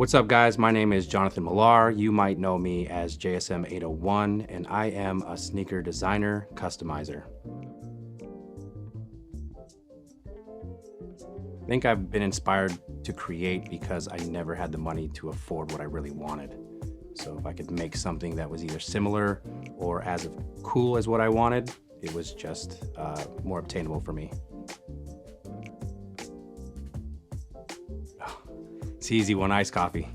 What's up, guys? My name is Jonathon Millar. You might know me as JSM 801, and I am a sneaker designer customizer. I think I've been inspired to create because I never had the money to afford what I really wanted. So if I could make something that was either similar or as cool as what I wanted, it was just more obtainable for me. It's easy, one iced coffee.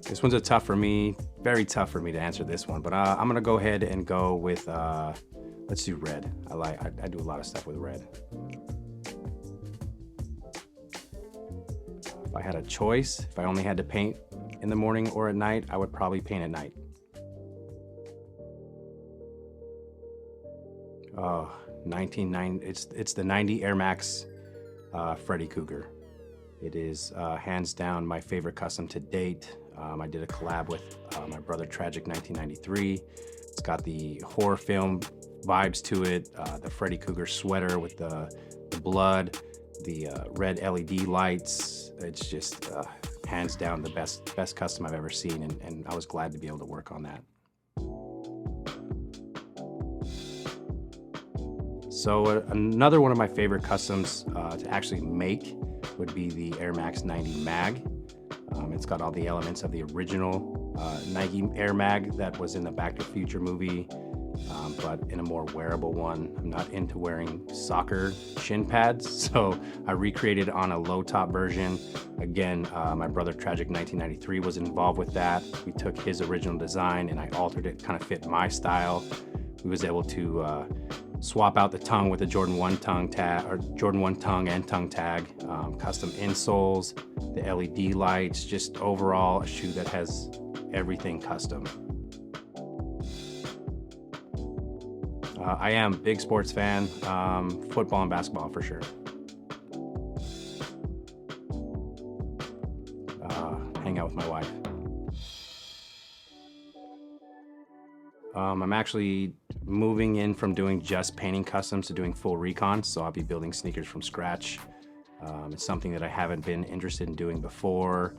This one's very tough for me to answer this one, but I'm gonna go ahead and go with, let's do red. I do a lot of stuff with red. If I had a choice, if I only had to paint in the morning or at night, I would probably paint at night. Oh, 1990, it's the 90 Air Max Freddy Cougar. It is hands down my favorite custom to date. I did a collab with my brother Tragic 1993. It's got the horror film vibes to it, the Freddy Cougar sweater with the blood, the red LED lights. It's just hands down the best custom I've ever seen, and I was glad to be able to work on that. So another one of my favorite customs to actually make would be the Air Max 90 Mag. It's got all the elements of the original Nike Air Mag that was in the Back to the Future movie, but in a more wearable one. I'm not into wearing soccer shin pads, so I recreated on a low top version. Again, my brother Tragic 1993 was involved with that. We took his original design and I altered it, kind of fit my style. We was able to swap out the tongue with a Jordan 1 tongue tag, or Jordan 1 tongue and tongue tag, custom insoles, the LED lights, just overall a shoe that has everything custom. I am a big sports fan, football and basketball for sure. Hang out with my wife. I'm actually moving in from doing just painting customs to doing full recon, so I'll be building sneakers from scratch. It's something that I haven't been interested in doing before.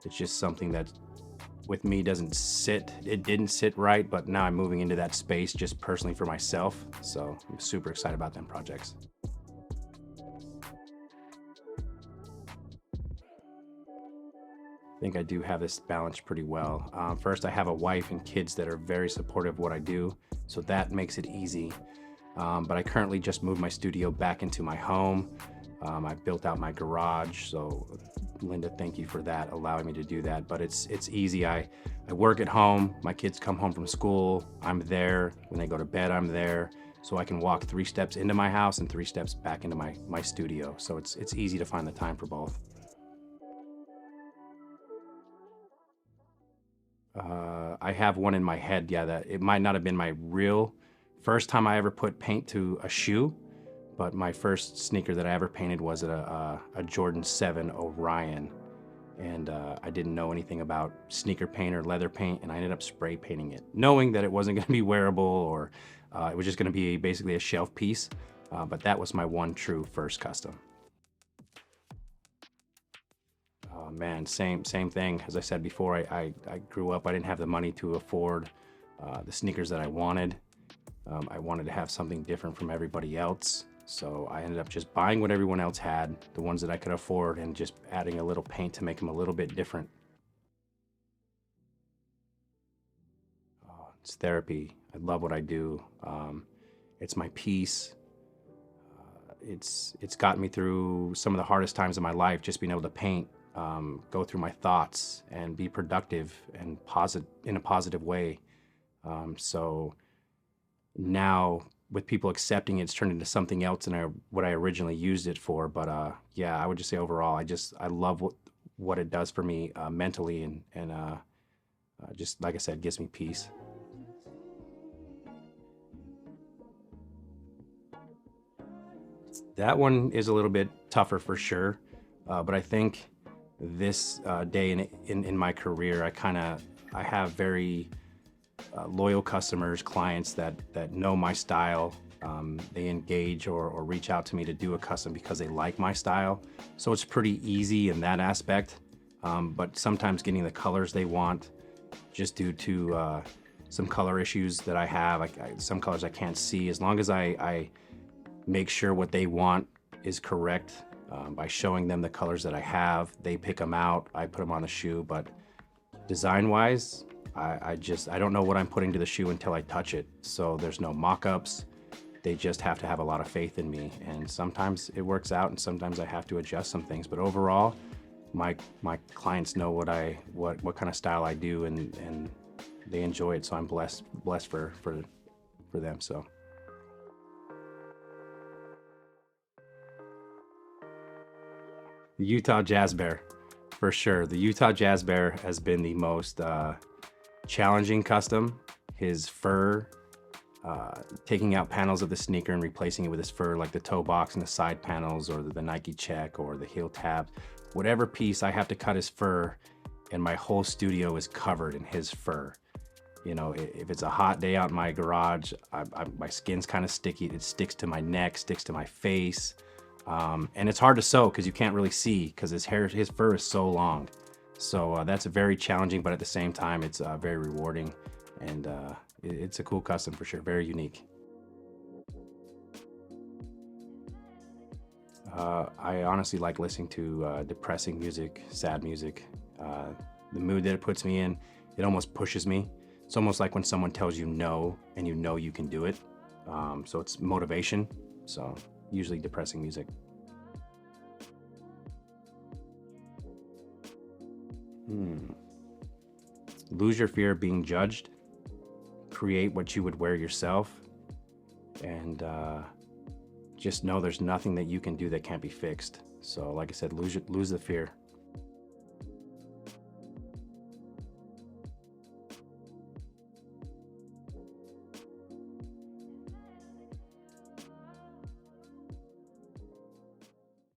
It's just something that with me didn't sit right, but now I'm moving into that space just personally for myself, so I'm super excited about them projects. I think I do have this balanced pretty well. First, I have a wife and kids that are very supportive of what I do, so that makes it easy. But I currently just moved my studio back into my home. I built out my garage, so Linda, thank you for that, allowing me to do that. But it's easy. I work at home, my kids come home from school, I'm there. When they go to bed, I'm there. So I can walk 3 steps into my house and 3 steps back into my studio. So it's easy to find the time for both. I have one in my head, yeah, that it might not have been my real first time I ever put paint to a shoe, but my first sneaker that I ever painted was a Jordan 7 Orion. And I didn't know anything about sneaker paint or leather paint, and I ended up spray painting it, knowing that it wasn't gonna be wearable or it was just gonna be basically a shelf piece, but that was my one true first custom. Man, same thing. As I said before, I grew up, I didn't have the money to afford the sneakers that I wanted. I wanted to have something different from everybody else. So I ended up just buying what everyone else had, the ones that I could afford, and just adding a little paint to make them a little bit different. It's therapy. I love what I do. It's my peace. It's gotten me through some of the hardest times of my life, just being able to paint. Go through my thoughts and be productive and in a positive way. So now with people accepting it, it's turned into something else than what I originally used it for. But yeah, I would just say overall, I love what it does for me mentally and just like I said, gives me peace. That one is a little bit tougher for sure, but I think this day in my career, I have very loyal customers, clients that know my style, they engage or reach out to me to do a custom because they like my style. So it's pretty easy in that aspect. But sometimes getting the colors they want, just due to some color issues that I have, some colors I can't see. As long as I make sure what they want is correct by showing them the colors that I have, they pick them out, I put them on the shoe. But design-wise, I don't know what I'm putting to the shoe until I touch it. So there's no mock-ups. They just have to have a lot of faith in me. And sometimes it works out and sometimes I have to adjust some things. But overall, my clients know what kind of style I do, and they enjoy it. So I'm blessed for them. So. The Utah Jazz Bear, for sure. The Utah Jazz Bear has been the most challenging custom. His fur, taking out panels of the sneaker and replacing it with his fur, like the toe box and the side panels, or the Nike check, or the heel tab. Whatever piece, I have to cut his fur, and my whole studio is covered in his fur. You know, if it's a hot day out in my garage, my skin's kind of sticky. It sticks to my neck, sticks to my face. And it's hard to sew because you can't really see because his fur is so long. So that's very challenging, but at the same time, it's very rewarding, and it's a cool custom for sure, very unique. I honestly like listening to depressing music, sad music. The mood that it puts me in, it almost pushes me. It's almost like when someone tells you no and you know you can do it. So it's motivation. So usually depressing music. Lose your fear of being judged. Create what you would wear yourself. And just know there's nothing that you can do that can't be fixed. So like I said, lose the fear.